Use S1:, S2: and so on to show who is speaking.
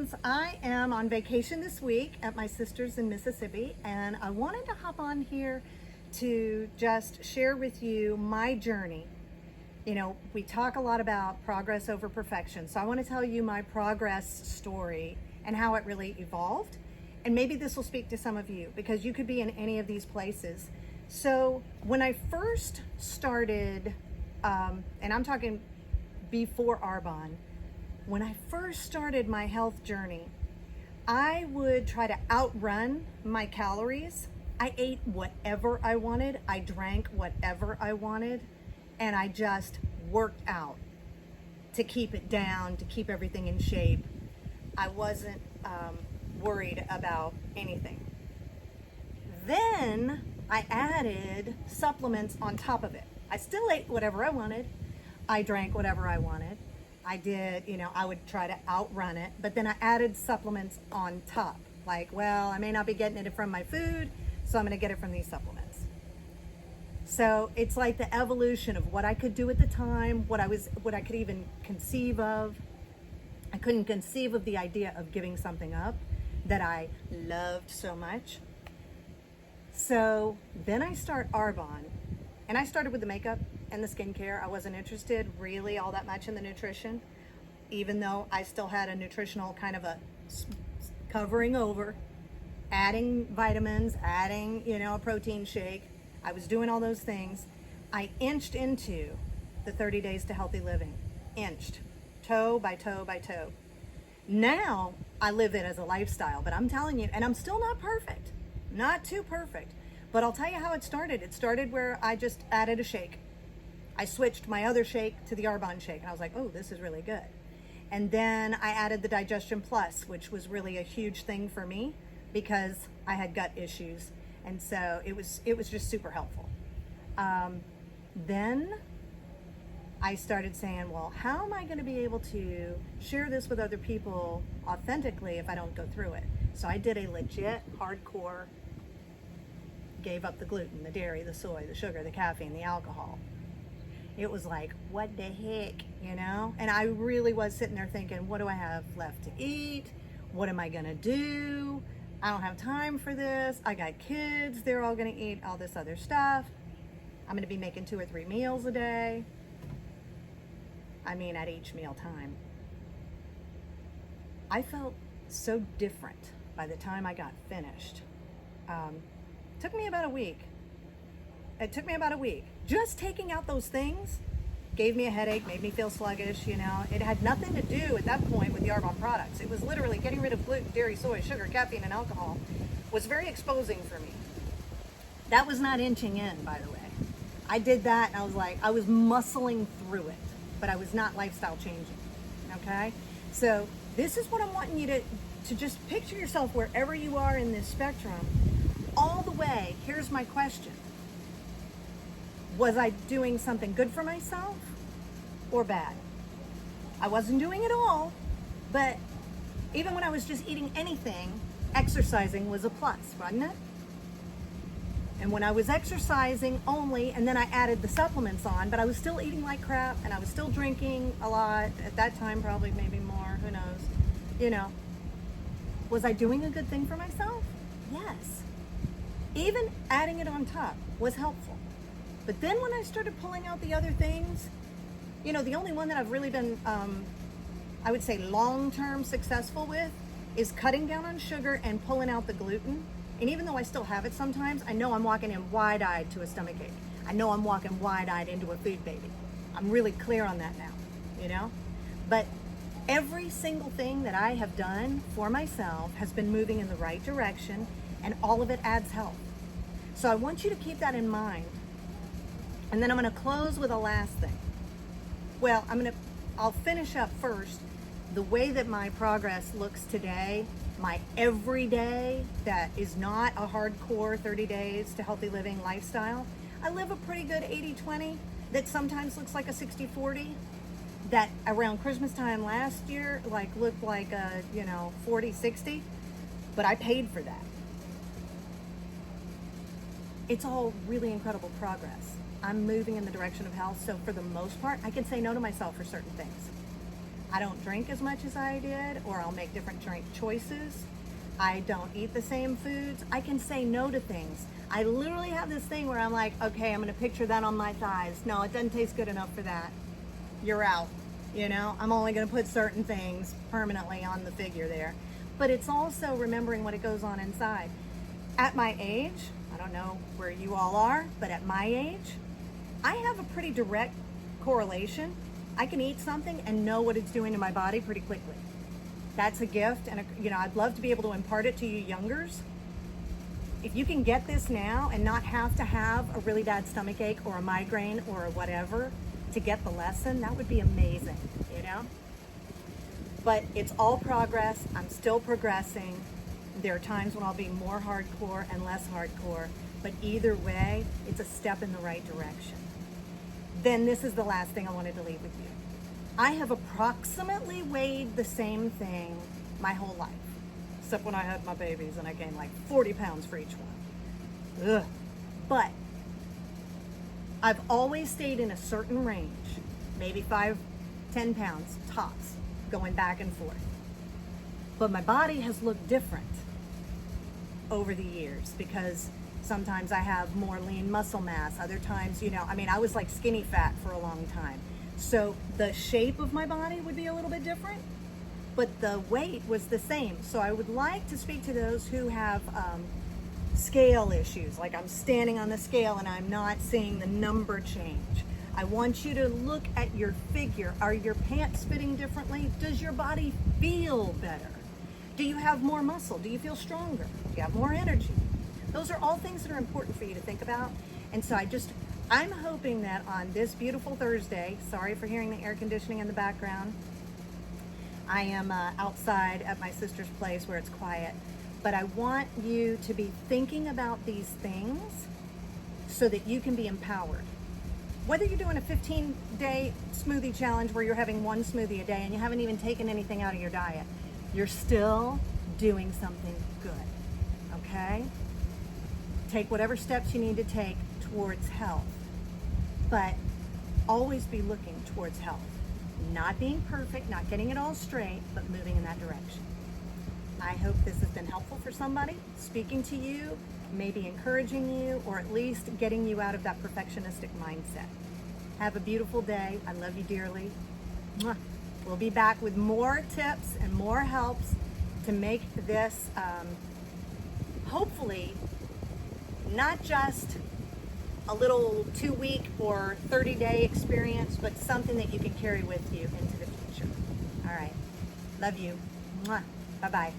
S1: friends. I am on vacation this week at my sister's in Mississippi, and I wanted to hop on here to just share with you my journey. You know, we talk a lot about progress over perfection, so I want to tell you my progress story and how it really evolved. And maybe this will speak to some of you because you could be in any of these places. So when I first started, and I'm talking before Arbonne, when I first started my health journey, I would try to outrun my calories. I ate whatever I wanted. I drank whatever I wanted. And I just worked out to keep it down, to keep everything in shape. I wasn't worried about anything. Then I added supplements on top of it. I still ate whatever I wanted. I drank whatever I wanted. I did, I would try to outrun it, but then I added supplements on top. Like, well, I may not be getting it from my food, so I'm gonna get it from these supplements. So it's like the evolution of what I could do at the time, what I could even conceive of. I couldn't conceive of the idea of giving something up that I loved so much. So then I start Arbonne, and I started with the makeup and the skincare. I wasn't interested really all that much in the nutrition, even though I still had a nutritional kind of a covering over, adding vitamins, adding, a protein shake. I was doing all those things. I inched into the 30 days to healthy living, inched, toe by toe by toe. Now I live it as a lifestyle, but I'm telling you, and I'm still not perfect, not too perfect, but I'll tell you how it started. It started where I just added a shake. I switched my other shake to the Arbonne shake, and I was like, oh, this is really good. And then I added the Digestion Plus, which was really a huge thing for me because I had gut issues. And so it was just super helpful. Then I started saying, well, how am I going to be able to share this with other people authentically if I don't go through it? So I did a legit hardcore, gave up the gluten, the dairy, the soy, the sugar, the caffeine, the alcohol. It was like, what the heck, And I really was sitting there thinking, what do I have left to eat? What am I gonna do? I don't have time for this. I got kids, they're all gonna eat all this other stuff. I'm gonna be making 2 or 3 meals a day. At each meal time. I felt so different by the time I got finished. Took me about a week. It took me about a week. Just taking out those things gave me a headache, made me feel sluggish, It had nothing to do at that point with the Arbonne products. It was literally getting rid of gluten, dairy, soy, sugar, caffeine, and alcohol was very exposing for me. That was not inching in, by the way. I did that and I was muscling through it, but I was not lifestyle changing, okay? So this is what I'm wanting you to just picture yourself wherever you are in this spectrum, all the way. Here's my question. Was I doing something good for myself or bad? I wasn't doing it all, but even when I was just eating anything, exercising was a plus, wasn't it? And when I was exercising only, and then I added the supplements on, but I was still eating like crap, and I was still drinking a lot. At that time, probably maybe more, who knows? Was I doing a good thing for myself? Yes. Even adding it on top was helpful. But then when I started pulling out the other things, the only one that I've really been, I would say long-term successful with is cutting down on sugar and pulling out the gluten. And even though I still have it sometimes, I know I'm walking in wide-eyed to a stomachache. I know I'm walking wide-eyed into a food baby. I'm really clear on that now, But every single thing that I have done for myself has been moving in the right direction, and all of it adds health. So I want you to keep that in mind. And then I'm going to close with a last thing. Well, I'll finish up first the way that my progress looks today, my everyday that is not a hardcore 30 days to healthy living lifestyle. I live a pretty good 80-20 that sometimes looks like a 60-40 that around Christmas time last year looked like a 40-60, but I paid for that. It's all really incredible progress. I'm moving in the direction of health, so for the most part, I can say no to myself for certain things. I don't drink as much as I did, or I'll make different drink choices. I don't eat the same foods. I can say no to things. I literally have this thing where I'm like, okay, I'm gonna picture that on my thighs. No, it doesn't taste good enough for that. You're out. You know, I'm only gonna put certain things permanently on the figure there. But it's also remembering what it goes on inside. At my age, I don't know where you all are, but at my age, I have a pretty direct correlation. I can eat something and know what it's doing to my body pretty quickly. That's a gift, and I'd love to be able to impart it to you youngers. If you can get this now and not have to have a really bad stomach ache or a migraine or whatever to get the lesson, that would be amazing, you know? But it's all progress. I'm still progressing. There are times when I'll be more hardcore and less hardcore, but either way, it's a step in the right direction. Then this is the last thing I wanted to leave with you. I have approximately weighed the same thing my whole life, except when I had my babies and I gained like 40 pounds for each one. Ugh. But I've always stayed in a certain range, maybe 5, 10 pounds tops, going back and forth. But my body has looked different over the years because sometimes I have more lean muscle mass. Other times, I was like skinny fat for a long time. So the shape of my body would be a little bit different, but the weight was the same. So I would like to speak to those who have scale issues, like I'm standing on the scale and I'm not seeing the number change. I want you to look at your figure. Are your pants fitting differently? Does your body feel better? Do you have more muscle? Do you feel stronger? Do you have more energy? Those are all things that are important for you to think about. And so I'm hoping that on this beautiful Thursday, sorry for hearing the air conditioning in the background. I am outside at my sister's place where it's quiet, but I want you to be thinking about these things so that you can be empowered. Whether you're doing a 15-day smoothie challenge where you're having one smoothie a day and you haven't even taken anything out of your diet, you're still doing something good, okay? Take whatever steps you need to take towards health, but always be looking towards health. Not being perfect, not getting it all straight, but moving in that direction. I hope this has been helpful for somebody, speaking to you, maybe encouraging you, or at least getting you out of that perfectionistic mindset. Have a beautiful day. I love you dearly. Mwah. We'll be back with more tips and more helps to make this, hopefully, not just a little 2-week or 30-day experience, but something that you can carry with you into the future. All right. Love you. Mwah. Bye-bye.